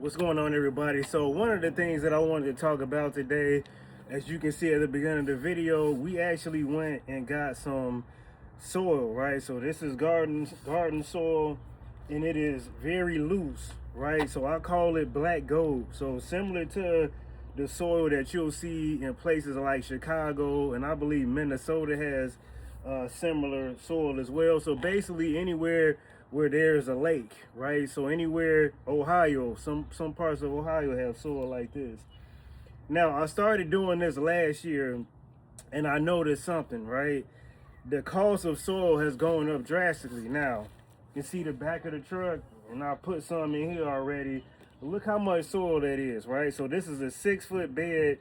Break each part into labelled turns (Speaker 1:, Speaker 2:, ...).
Speaker 1: What's going on, everybody? So one of the things that I wanted to talk about today, as you can see at the beginning of the video, we actually went and got some soil, right? So this is garden soil, and it is very loose, right? So I call it black gold. So similar to the soil that you'll see in places like Chicago, and I believe Minnesota has similar soil as well. So basically anywhere where there's a lake, right? So anywhere, Ohio, some parts of Ohio have soil like this. Now I started doing this last year, and I noticed something, right? The cost of soil has gone up drastically. Now you can see the back of the truck, and I put some in here already. Look how much soil that is, right? So this is a 6-foot bed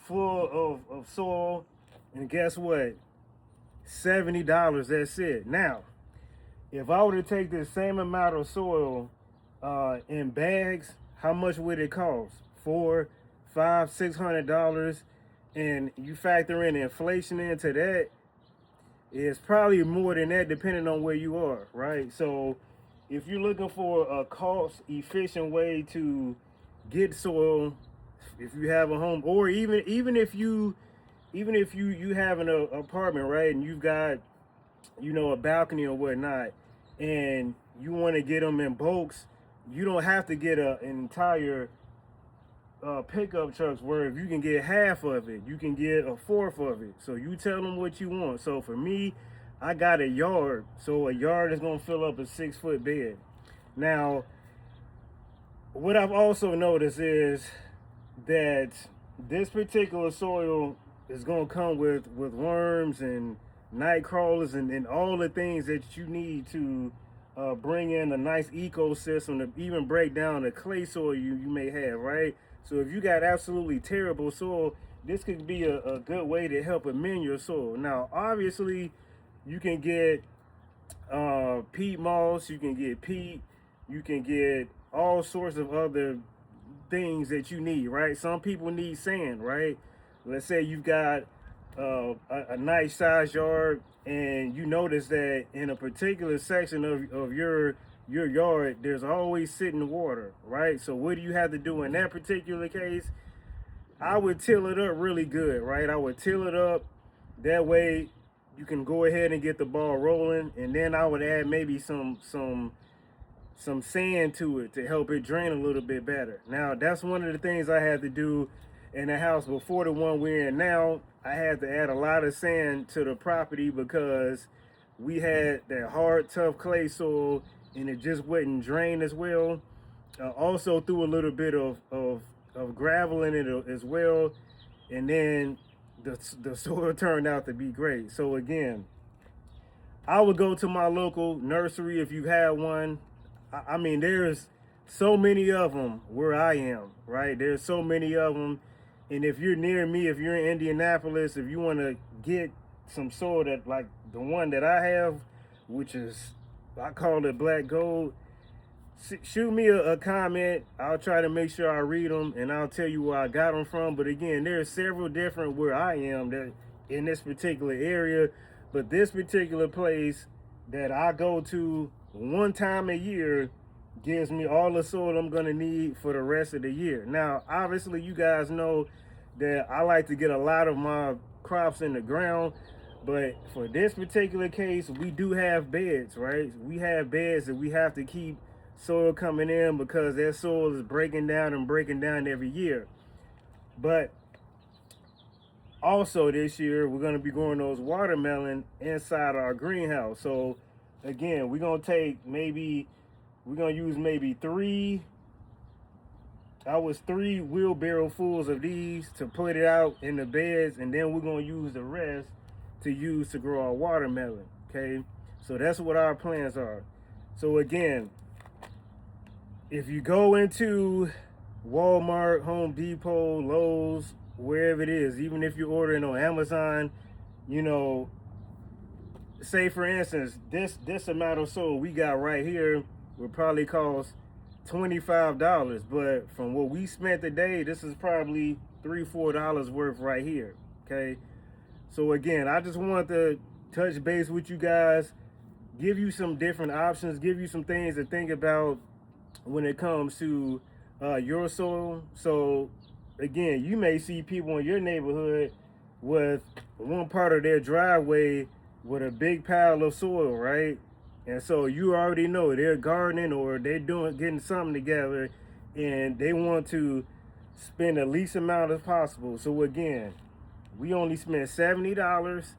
Speaker 1: full of soil, and guess what? $70, that's it. Now if I were to take this same amount of soil in bags, how much would it cost? $400, $500, $600, and you factor in inflation into that, it's probably more than that depending on where you are, right? So if you're looking for a cost efficient way to get soil, if you have a home, or even if you have an apartment, right, and you've got a balcony or whatnot, and you want to get them in bulks, you don't have to get an entire pickup trucks where if you can get half of it, you can get a fourth of it. So you tell them what you want. So for me, I got a yard. So a yard is going to fill up a 6-foot bed. Now, what I've also noticed is that this particular soil is going to come with worms and night crawlers and all the things that you need to bring in a nice ecosystem to even break down the clay soil you may have, right? So if you got absolutely terrible soil, this could be a good way to help amend your soil. Now, obviously, you can get peat moss, you can get peat, you can get all sorts of other things that you need, right? Some people need sand, right? Let's say you've got a nice size yard, and you notice that in a particular section of your yard, there's always sitting water, right? So what do you have to do in that particular case? I would till it up really good, right? I would till it up. That way you can go ahead and get the ball rolling, and then I would add maybe some sand to it to help it drain a little bit better. Now, that's one of the things I had to do in the house before the one we're in now. I had to add a lot of sand to the property because we had that hard, tough clay soil, and it just wouldn't drain as well. Also threw a little bit of gravel in it as well, and then the soil turned out to be great. So again, I would go to my local nursery if you have one. I mean, there's so many of them where I am, right? There's so many of them. And if you're near me, if you're in Indianapolis, if you want to get some soil that like the one that I have, which is, I call it black gold, shoot me a comment. I'll try to make sure I read them, and I'll tell you where I got them from. But again, there's several different where I am that in this particular area. But this particular place that I go to one time a year gives me all the soil I'm gonna need for the rest of the year. Now, obviously, you guys know that I like to get a lot of my crops in the ground, but for this particular case, we do have beds, right? We have beds that we have to keep soil coming in because that soil is breaking down every year. But also this year, we're gonna be growing those watermelon inside our greenhouse. So again, we're gonna use maybe three wheelbarrow fulls of these to put it out in the beds, and then we're gonna use the rest to grow our watermelon. Okay, so that's what our plans are. So again, if you go into Walmart, Home Depot, Lowe's, wherever it is, even if you're ordering on Amazon, say for instance, this amount of soil we got right here would probably cost $25, but from what we spent today, this is probably $3-4 worth right here. Okay, so again, I just wanted to touch base with you guys, give you some different options, give you some things to think about when it comes to your soil. So again, you may see people in your neighborhood with one part of their driveway with a big pile of soil, right? And so you already know they're gardening or they're getting something together, and they want to spend the least amount as possible. So again, we only spent $70,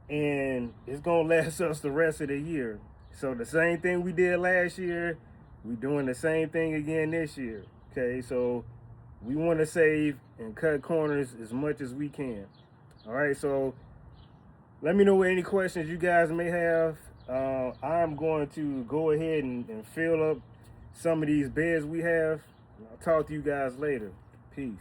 Speaker 1: and it's gonna last us the rest of the year. So the same thing we did last year, we doing the same thing again this year. Okay, so we want to save and cut corners as much as we can. All right, so let me know any questions you guys may have. I'm going to go ahead and fill up some of these beds we have. I'll talk to you guys later. Peace.